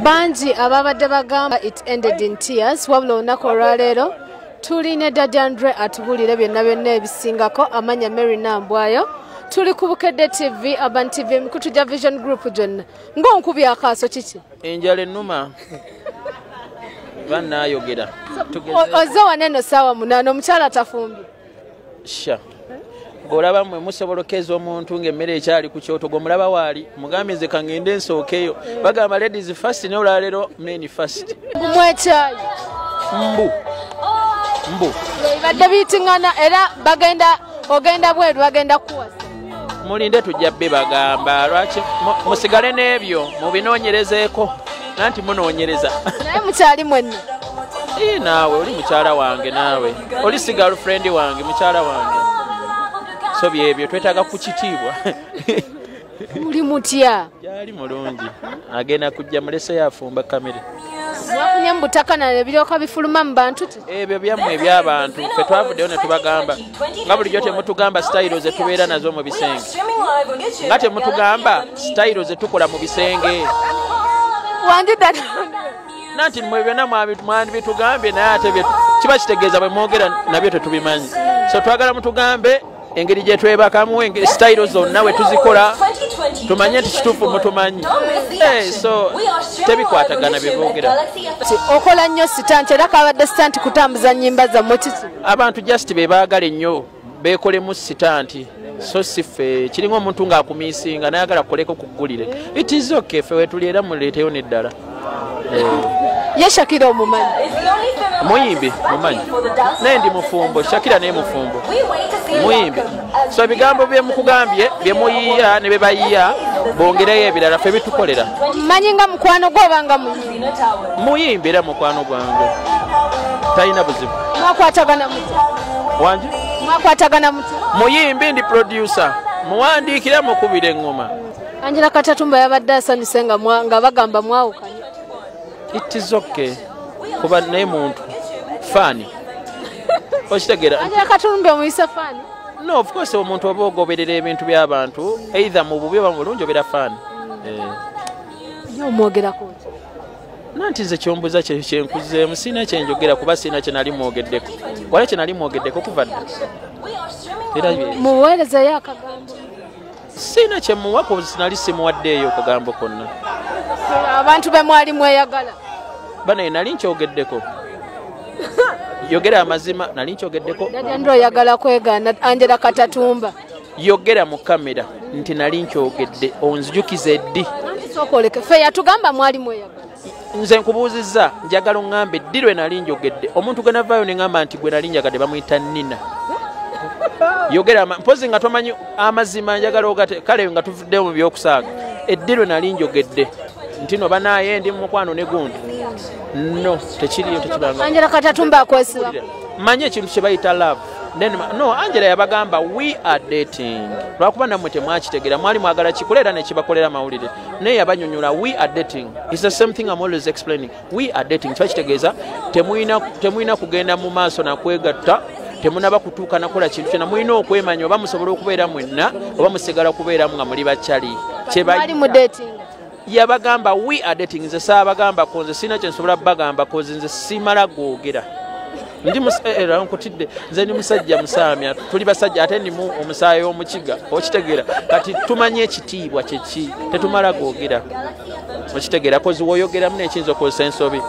Banji ababadde bagamba it ended in tears wabula olunaku olwaleero tuli ne Daddy Andre atubulire byonna byonna ebisingako amanya Mary Nambwayo tuli ku Bukedde TV Aban TV mikutu gya Vision Group gyonna ng'onkubi akaaso kiki enjala ennuma bannayogera ozze waneno saawa 8 omukyala tafumbye sha golaba mwe musobolokeza omuntu ng'emmere ekyali ku kyoto gwe mulaba waali mugambe nze kangende nsookeyo bagamba ladies first ne olwaleero men first gumwekyayi mbu badde biyitingana era ogenda bweru bagenda kuwasa mulinde tujja bbe bagamba lwaki musigale n'ebyo mubinoonyerezeeko nanti munoonyereza naye mukyali mwenna naawe oli mukyala wange naawe oli si girlfriend wange mukyala wange so byebyo twetaaga ku kitiibwa uli mutya yali mulungi agenda kujja muleseyo afumba kamere wafunye mu butaka na ebiryoka bifuluma mu bantu ebyo byammwe eby'abantu ffe twavuddeyo ne tubagamba nga bulijjo temutugamba sitayiro ze tubeera nazo mu bisenge nga temutugamba sitayiro ze tukola mu bisenge nanti mwe byonna mwabitugambye naye ate kiba kitegeeza bwe mwogera nabyo tetubimanyi so twagala mutugambe engeri gye twebakamu sitayiro zonna we tuzikola tumanye nti kituufu mutumanyi so tebikwatagana bye boogera okola nnyo sitanti era kabadde sitanti kutambuza nnyimba zammwe kiki abantu just be baagala ennyo beekolemu sitanti so siffe kiringa omuntu ng'akumiisinga nayagala kukoleko kuggulire it is okay ffe wetuli era muleeteyo n'eddala ye Shakira omumanyi muyimbi mumanyi naye ndi mufumbo Shakira naye mufumbo muyimbi so ebigambo bye mukugambye bye muyiiya ne bye bayiiya bongereyo ebirala ffe bitukolera mmanyi nga mukwano gw'obanga muyimbi era mukwano gwange talina buzibu mwakwatagana mutya wangi mwakwatagana mutya muyimbi ndi producer muwandiikira mukubira eŋŋoma Angela Katatumba yabadde asanyuse nga bagamba mwawukanye it is okay kuba naye muntu fani okitegeera Angela Katatumba omuyisa fani no of course omuntu oba ogoberera ebintu by'abantu either mu bubi oba mu bulungi obeera fani omwogerako nanti nze kyombuza kyenkuzeemu siina kyenjogera kuba siina kye nali mwogeddeko wala kye nali mwogeddeko kuva dda muweerezeyo akagambo siina kye muwa sinali simuwaddeeyo akagambo konna abantu be mwali mweyagala banaye nali nkyogeddeko yogera amazima nali nkyogeddeko Daddy Andre oyagala kwegaana Angela Katatumba yogera mu kamera nti nali nkyogedde onzijukize ddi sokoleke fe yatugamba mwali mweyagala nze nkubuuzizza njagala oŋŋambe ddi lwe nali njogedde omuntu gwe navaayo ne ŋŋamba nti gwe nali njagadde bamuyita Nina yogera mpozi nga tomanyi amazima njagala ogate kale nga tuvuddeyo mu byokusaaga eddi lwe nali njogedde nti no banaaye ndi mukwano ne gundi no tekiriyo tekibanga Angela Katatumba akwesiba manye ekintu kye bayita love no Angela yabagamba we are dating lwakuba nammwe temwakitegera mwali mwagala kikolera ne kibakolera mawulire naye yabanyonyola we are dating it's the same thing I'm always explaining we are dating kiba kitegeeza temuyina kugenda mu maaso nakwegatta temunaba kutuuka nakola kintu kyonna mulina okwemanya oba musobola okubeera mwenna oba musigala kubeeramu nga muli bakyali yabagamba we are dating nze saabagamba ko nze sirina kyensobola bagamba ko nze simala gwogera nkutidde nze ndi musajja musaamya tuli basajja ate ndimu omusaayi omukiga okitegeera kati tumanye ekitiibwa kyeki tetumala gwogera okitegeera kozi woyogeramu nekiyinza okozesa ensobi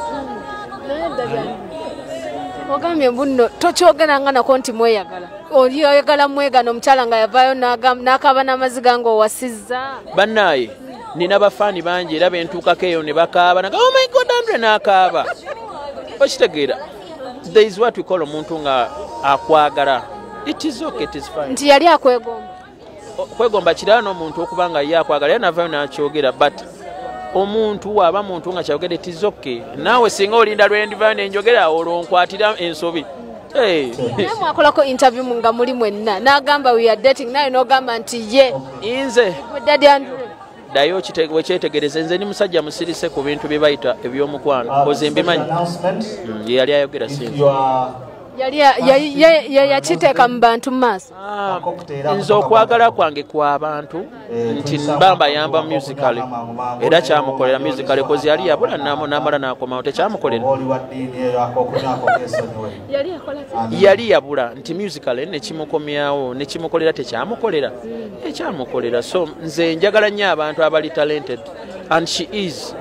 ogambye mbuno tokyogeranga nako nti mweyagala oyagala mwegana omukyala nga yavaayo n'akaaba n'amaziga ng'owasizza bannaaye nina bafaani bangi era bentuukako eyo ne bakaaba naga oh my god Andre n'akaaba okitegeera there is what we call omuntu nga akwagala it is okay it is fine nti yali akwegomba kwegomba kirala n'omuntu okuba nga ye akwagala era navaayo n'akyogera but omuntu waba muntu nga kyogera it is okay naawe singa olinda lwendivaayo nenjogera olwo nkwatira ensobi naye mwakolako interview nga muli mwenna n'agamba we are dating naye n'ogamba nti ye nze Daddy Andre dayo wekyetegereze nze ndi musajja musirise ku bintu bye bayita ebyomukwano koze mbimanyi ye yali ayogera sinzi yakiteeka mu bantu mu maaso. Nze okwagala kwange kw'abantu nti mbayamba musically era kyamukolera musically kozi yali yabula n'amala n'akomawo tekyamukolera. Yali yabula nti musically nekimukomyawo nekimukolera tekyamukolera ekyamukolera. So nze njagala nnyo abantu abali talented and she is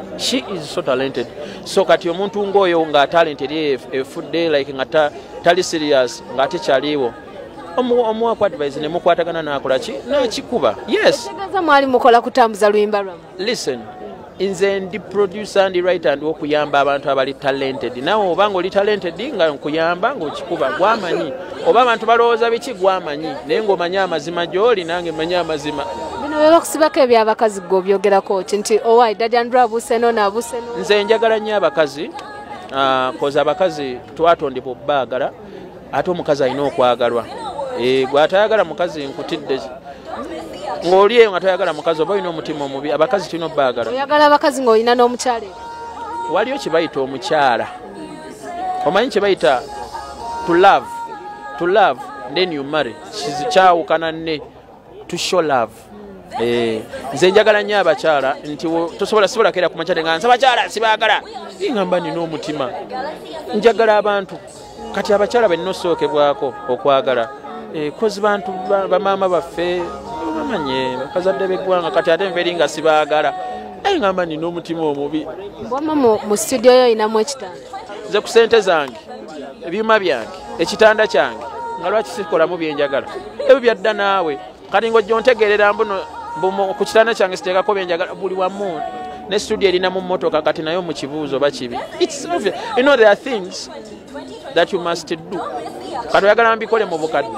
so talented. So kati omuntu ng'oyo nga talented efudde like nga tali serious nga tekyaliwo omuwa ku advice ne mukwatagana n'akola ki n'akikuba. Yes, tegeeza mwali mukola kutambuza luyimba lwamu. Listen, nze ndi producer ndi writer ndi okuyamba abantu abali talented. Nawe obanga oli talented nga nkuyamba ng'okikuba gwamanyi, oba abantu balowooza biki gwamanyi naye ng'omanyi amazima gy'oli nange manyi amazima. Bino bwe bakusibako ebyabakazi gwe obyogerako ki nti owaayi Daddy Andrew abuuseno n'abuuseno? Nze njagala nnyo abakazi koza abakazi twatondebwa obbaagala ate omukazi alina okwagalwa. Gwe atayagala mukazi nkutidde ng'oli eyo nga toyagala mukazi oba olina omutima omubi. Abakazi tulina obbaagala. Oyagala abakazi ng'olina n'omukyala? Waliyo kye bayita omukyala, omanyi kye bayita to love then you marry. Kyawukana ne to show love. Nze njagala nnyo abakyala nti sibola kera ku makyala nga nsa abakyala sibaagala ngamba nina omutima njagala abantu. Kati abakyala benina osookebwako okwagala kozi bantu bamaama baffe bamanye bakazadde b'eggwanga kati ate nferi nga sibaagala ngamba nina omutima omubi. Bwama mu studio yo oyinamu ekitanda? Nze ku ssente zange ebyuma byange ekitanda kyange nga lwaki sikolamu byenjagala ebyo byadda naawe kati ng'ojja ontegeerera mbuno ku kitanda kyange siteekako byenjagala buli wamu ne studio erina mu mmotoka kati nayo mu kibuuzo bakibi. It's obvious. You know there are things that you must do. Kati oyagala mbikole mu bukadde.